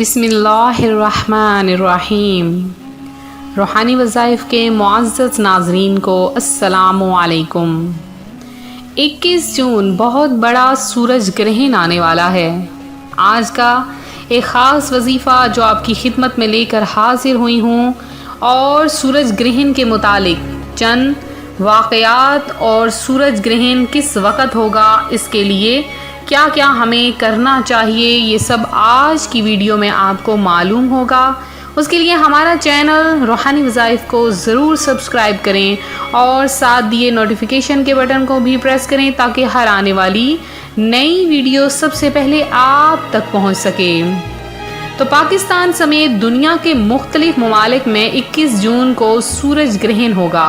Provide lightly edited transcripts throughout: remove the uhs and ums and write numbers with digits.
بسم اللہ الرحمن الرحیم۔ روحانی وظائف کے معزز ناظرین کو السلام علیکم۔ 21 جون بہت بڑا سورج گرہن آنے والا ہے۔ آج کا ایک خاص وظیفہ جو آپ کی خدمت میں لے کر حاضر ہوئی ہوں، اور سورج گرہن کے متعلق چند واقعات اور سورج گرہن کس وقت ہوگا، اس کے لیے کیا کیا ہمیں کرنا چاہیے، یہ سب آج کی ویڈیو میں آپ کو معلوم ہوگا۔ اس کے لیے ہمارا چینل روحانی وظائف کو ضرور سبسکرائب کریں اور ساتھ دیے نوٹیفیکیشن کے بٹن کو بھی پریس کریں تاکہ ہر آنے والی نئی ویڈیو سب سے پہلے آپ تک پہنچ سکے۔ تو پاکستان سمیت دنیا کے مختلف ممالک میں 21 جون کو سورج گرہن ہوگا۔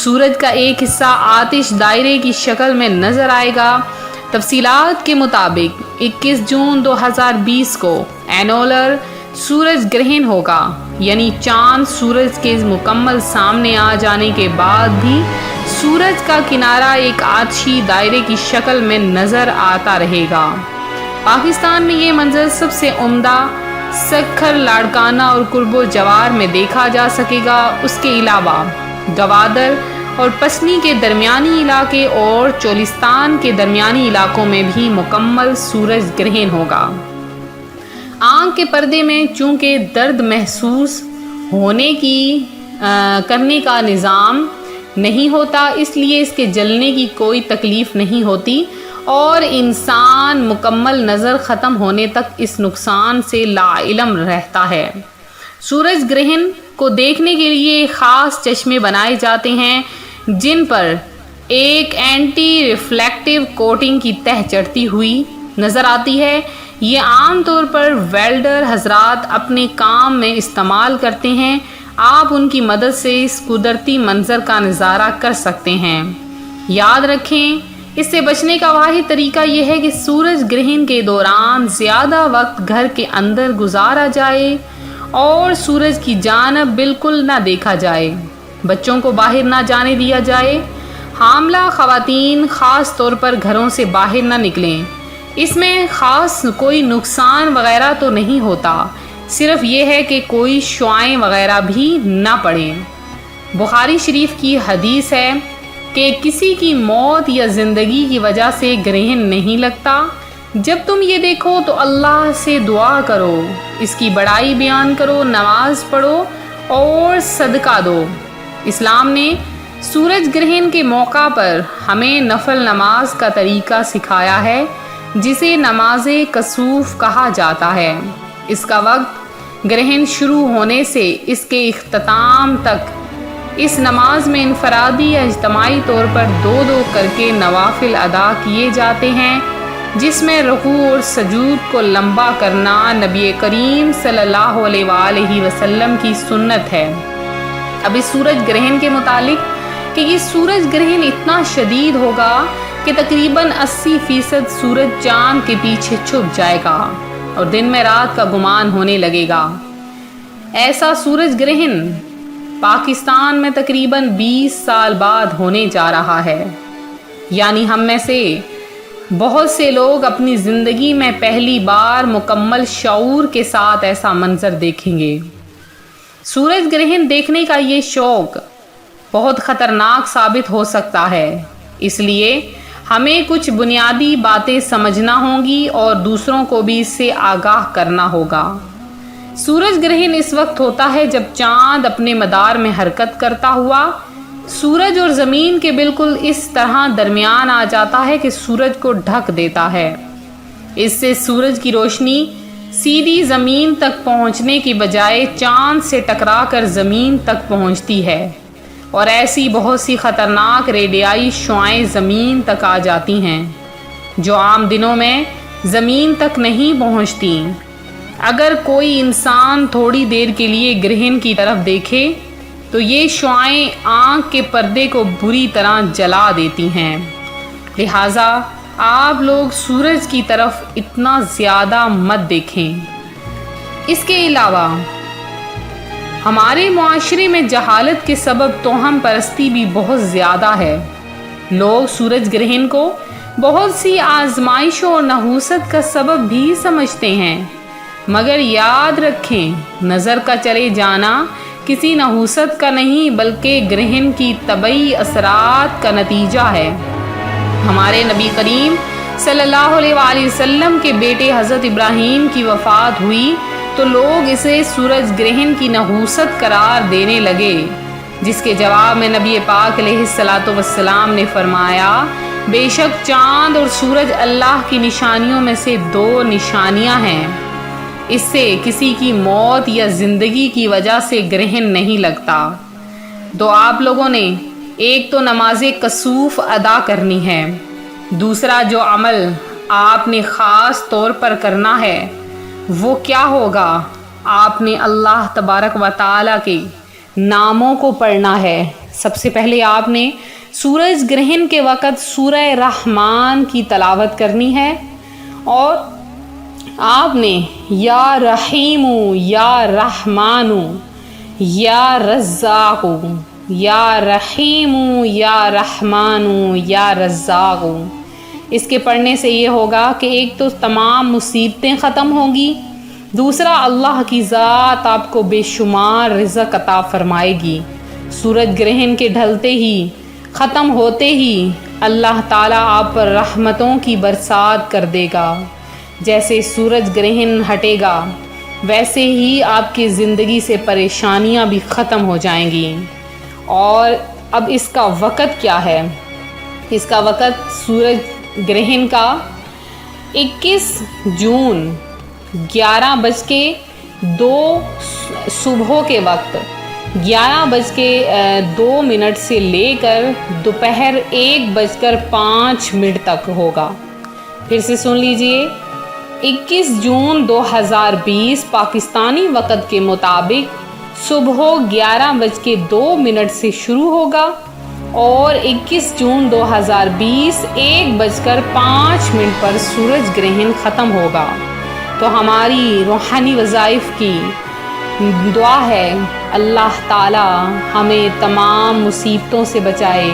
سورج کا ایک حصہ آتش دائرے کی شکل میں نظر آئے گا۔ تفصیلات کے مطابق 21 جون 2020 کو اینولر سورج گرہن ہوگا، یعنی چاند سورج کے مکمل سامنے آ جانے کے بعد بھی سورج کا کنارہ ایک آتشی دائرے کی شکل میں نظر آتا رہے گا۔ پاکستان میں یہ منظر سب سے عمدہ سکھر، لاڑکانہ اور قرب و جوار میں دیکھا جا سکے گا۔ اس کے علاوہ گوادر اور پسنی کے درمیانی علاقے اور چولستان کے درمیانی علاقوں میں بھی مکمل سورج گرہن ہوگا۔ آنکھ کے پردے میں چونکہ درد محسوس کرنے کا نظام نہیں ہوتا، اس لیے اس کے جلنے کی کوئی تکلیف نہیں ہوتی اور انسان مکمل نظر ختم ہونے تک اس نقصان سے لا علم رہتا ہے۔ سورج گرہن کو دیکھنے کے لیے خاص چشمے بنائے جاتے ہیں جن پر ایک اینٹی ریفلیکٹیو کوٹنگ کی تہ چڑھتی ہوئی نظر آتی ہے۔ یہ عام طور پر ویلڈر حضرات اپنے کام میں استعمال کرتے ہیں۔ آپ ان کی مدد سے اس قدرتی منظر کا نظارہ کر سکتے ہیں۔ یاد رکھیں، اس سے بچنے کا واحد طریقہ یہ ہے کہ سورج گرہن کے دوران زیادہ وقت گھر کے اندر گزارا جائے اور سورج کی جانب بالکل نہ دیکھا جائے۔ بچوں کو باہر نہ جانے دیا جائے۔ حاملہ خواتین خاص طور پر گھروں سے باہر نہ نکلیں۔ اس میں خاص کوئی نقصان وغیرہ تو نہیں ہوتا، صرف یہ ہے کہ کوئی شعاعیں وغیرہ بھی نہ پڑیں۔ بخاری شریف کی حدیث ہے کہ کسی کی موت یا زندگی کی وجہ سے گرہن نہیں لگتا۔ جب تم یہ دیکھو تو اللہ سے دعا کرو، اس کی بڑائی بیان کرو، نماز پڑھو اور صدقہ دو۔ اسلام نے سورج گرہن کے موقع پر ہمیں نفل نماز کا طریقہ سکھایا ہے، جسے نماز کسوف کہا جاتا ہے۔ اس کا وقت گرہن شروع ہونے سے اس کے اختتام تک اس نماز میں انفرادی یا اجتماعی طور پر دو کر کے نوافل ادا کیے جاتے ہیں، جس میں رکوع اور سجود کو لمبا کرنا نبی کریم صلی اللہ علیہ وآلہ وسلم کی سنت ہے۔ اب اس سورج گرہن کے متعلق کہ یہ سورج گرہن اتنا شدید ہوگا کہ تقریباً 80% سورج چاند کے پیچھے چھپ جائے گا اور دن میں رات کا گمان ہونے لگے گا۔ ایسا سورج گرہن پاکستان میں تقریباً 20 سال بعد ہونے جا رہا ہے، یعنی ہم میں سے بہت سے لوگ اپنی زندگی میں پہلی بار مکمل شعور کے ساتھ ایسا منظر دیکھیں گے۔ سورج گرہن دیکھنے کا یہ شوق بہت خطرناک ثابت ہو سکتا ہے، اس لیے ہمیں کچھ بنیادی باتیں سمجھنا ہوں گی اور دوسروں کو بھی اس سے آگاہ کرنا ہوگا۔ سورج گرہن اس وقت ہوتا ہے جب چاند اپنے مدار میں حرکت کرتا ہوا سورج اور زمین کے بالکل اس طرح درمیان آ جاتا ہے کہ سورج کو ڈھک دیتا ہے۔ اس سے سورج کی روشنی سیدھی زمین تک پہنچنے کی بجائے چاند سے ٹکرا کر زمین تک پہنچتی ہے، اور ایسی بہت سی خطرناک ریڈیائی شعاعیں زمین تک آ جاتی ہیں جو عام دنوں میں زمین تک نہیں پہنچتی۔ اگر کوئی انسان تھوڑی دیر کے لیے گرہن کی طرف دیکھے تو یہ شعاعیں آنکھ کے پردے کو بری طرح جلا دیتی ہیں، لہٰذا آپ لوگ سورج کی طرف اتنا زیادہ مت دیکھیں۔ اس کے علاوہ ہمارے معاشرے میں جہالت کے سبب توہم پرستی بھی بہت زیادہ ہے۔ لوگ سورج گرہن کو بہت سی آزمائشوں اور نحوست کا سبب بھی سمجھتے ہیں۔ مگر یاد رکھیں نظر کا چلے جانا کسی نحوست کا نہیں بلکہ گرہن کی طبعی اثرات کا نتیجہ ہے۔ ہمارے نبی کریم صلی اللہ علیہ وآلہ وسلم کے بیٹے حضرت ابراہیم کی وفات ہوئی تو لوگ اسے سورج گرہن کی نحوست قرار دینے لگے، جس کے جواب میں نبی پاک علیہ الصلاۃ والسلام نے فرمایا بے شک چاند اور سورج اللہ کی نشانیوں میں سے 2 نشانیاں ہیں، اس سے کسی کی موت یا زندگی کی وجہ سے گرہن نہیں لگتا۔ تو آپ لوگوں نے ایک تو نماز کسوف ادا کرنی ہے، دوسرا جو عمل آپ نے خاص طور پر کرنا ہے وہ کیا ہوگا؟ آپ نے اللہ تبارک و تعالیٰ کے ناموں کو پڑھنا ہے۔ سب سے پہلے آپ نے سورج گرہن کے وقت سورہ رحمان کی تلاوت کرنی ہے، اور آپ نے یا رحیم یا رحمان یا رزاق، یا رحیم یا رحمان یا رزاق، اس کے پڑھنے سے یہ ہوگا کہ ایک تو تمام مصیبتیں ختم ہوں گی، دوسرا اللہ کی ذات آپ کو بے شمار رزق عطا فرمائے گی۔ سورج گرہن کے ڈھلتے ہی ختم ہوتے ہی اللہ تعالیٰ آپ پر رحمتوں کی برسات کر دے گا۔ جیسے سورج گرہن ہٹے گا ویسے ہی آپ کی زندگی سے پریشانیاں بھی ختم ہو جائیں گی۔ اور اب اس کا وقت کیا ہے؟ اس کا وقت سورج گرہن کا 21 جون 11:02 صبح کے وقت 11:02 سے لے کر دوپہر 1:05 تک ہوگا۔ پھر سے سن لیجئے، 21 جون 2020 پاکستانی وقت کے مطابق صبح 11:02 سے شروع ہوگا اور 21 جون 2020 1:05 پر سورج گرہن ختم ہوگا۔ تو ہماری روحانی وظائف کی دعا ہے اللہ تعالی ہمیں تمام مصیبتوں سے بچائے،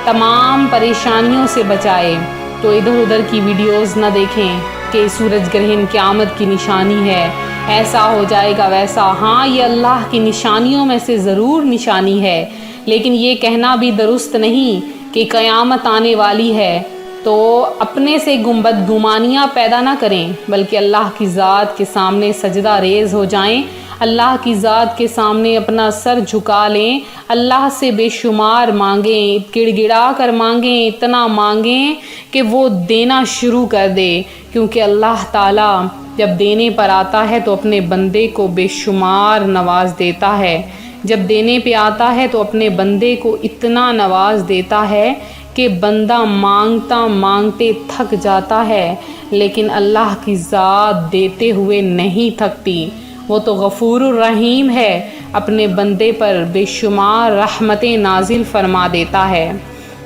تمام پریشانیوں سے بچائے۔ تو ادھر ادھر کی ویڈیوز نہ دیکھیں کہ سورج گرہن قیامت کی نشانی ہے، ایسا ہو جائے گا ویسا۔ ہاں یہ اللہ کی نشانیوں میں سے ضرور نشانی ہے، لیکن یہ کہنا بھی درست نہیں کہ قیامت آنے والی ہے تو اپنے سے بدگمانیاں پیدا نہ کریں، بلکہ اللہ کی ذات کے سامنے سجدہ ریز ہو جائیں، اللہ کی ذات کے سامنے اپنا سر جھکا لیں، اللہ سے بے شمار مانگیں، گڑ گڑا کر مانگیں، اتنا مانگیں کہ وہ دینا شروع کر دے، کیونکہ اللہ تعالیٰ جب دینے پر آتا ہے تو اپنے بندے کو بے شمار نواز دیتا ہے۔ جب دینے پہ آتا ہے تو اپنے بندے کو اتنا نواز دیتا ہے کہ بندہ مانگتا مانگتے تھک جاتا ہے، لیکن اللہ کی ذات دیتے ہوئے نہیں تھکتی۔ وہ تو غفور الرحیم ہے، اپنے بندے پر بے شمار رحمتیں نازل فرما دیتا ہے۔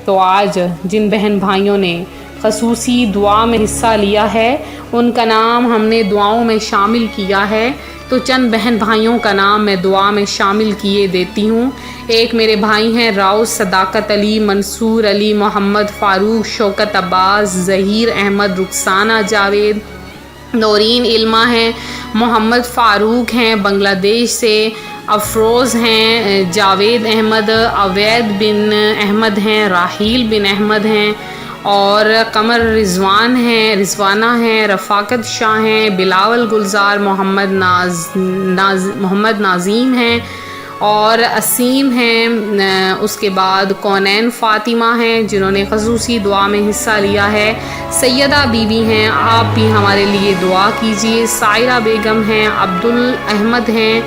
تو آج جن بہن بھائیوں نے خصوصی دعا میں حصہ لیا ہے ان کا نام ہم نے دعاؤں میں شامل کیا ہے، تو چند بہن بھائیوں کا نام میں دعا میں شامل کیے دیتی ہوں۔ ایک میرے بھائی ہیں راؤ صداقت علی، منصور علی، محمد فاروق، شوکت عباس، ظہیر احمد، رخسانہ جاوید، نورین علمہ ہیں، محمد فاروق ہیں بنگلہ دیش سے، افروز ہیں، جاوید احمد، عوید بن احمد ہیں، راحیل بن احمد ہیں، اور قمر رضوان ہیں، رضوانہ ہیں، رفاقت شاہ ہیں، بلاول گلزار، محمد نازیم ہیں، اور اسیم ہیں۔ اس کے بعد کونین فاطمہ ہیں جنہوں نے خصوصی دعا میں حصہ لیا ہے، سیدہ بی بی ہیں، آپ بھی ہمارے لیے دعا کیجیے، سائرہ بیگم ہیں، عبدال احمد ہیں،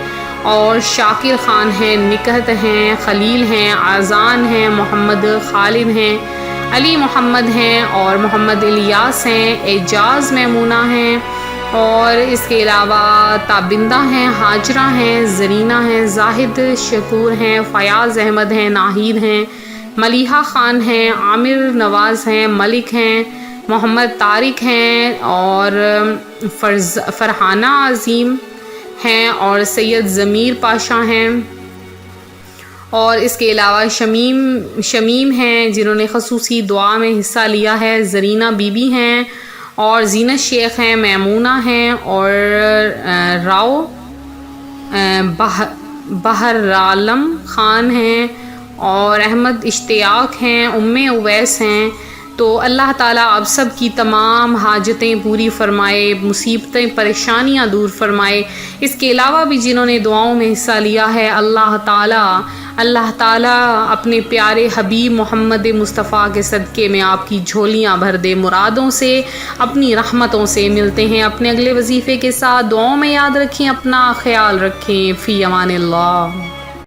اور شاکر خان ہیں، نکہت ہیں، خلیل ہیں، آذان ہیں، محمد خالد ہیں، علی محمد ہیں، اور محمد الیاس ہیں، اعجاز میمونہ ہیں، اور اس کے علاوہ تابندہ ہیں، حاجرہ ہیں، زرینہ ہیں، زاہد شکور ہیں، فیاض احمد ہیں، ناہید ہیں، ملیحہ خان ہیں، عامر نواز ہیں، ملک ہیں، محمد طارق ہیں، اور فرحانہ عظیم ہیں، اور سید ضمیر پاشا ہیں، اور اس کے علاوہ شمیم ہیں جنہوں نے خصوصی دعا میں حصہ لیا ہے، زرینہ بی بی ہیں، اور زینت شیخ ہیں، میمونہ ہیں، اور راؤ بہر عالم خان ہیں، اور احمد اشتیاق ہیں، اویس ہیں۔ تو اللہ تعالیٰ آپ سب کی تمام حاجتیں پوری فرمائے، مصیبتیں پریشانیاں دور فرمائے۔ اس کے علاوہ بھی جنہوں نے دعاؤں میں حصہ لیا ہے، اللہ تعالیٰ اپنے پیارے حبیب محمد مصطفیٰ کے صدقے میں آپ کی جھولیاں بھر دے، مرادوں سے، اپنی رحمتوں سے۔ ملتے ہیں اپنے اگلے وظیفے کے ساتھ، دعاؤں میں یاد رکھیں، اپنا خیال رکھیں، فی امان اللہ۔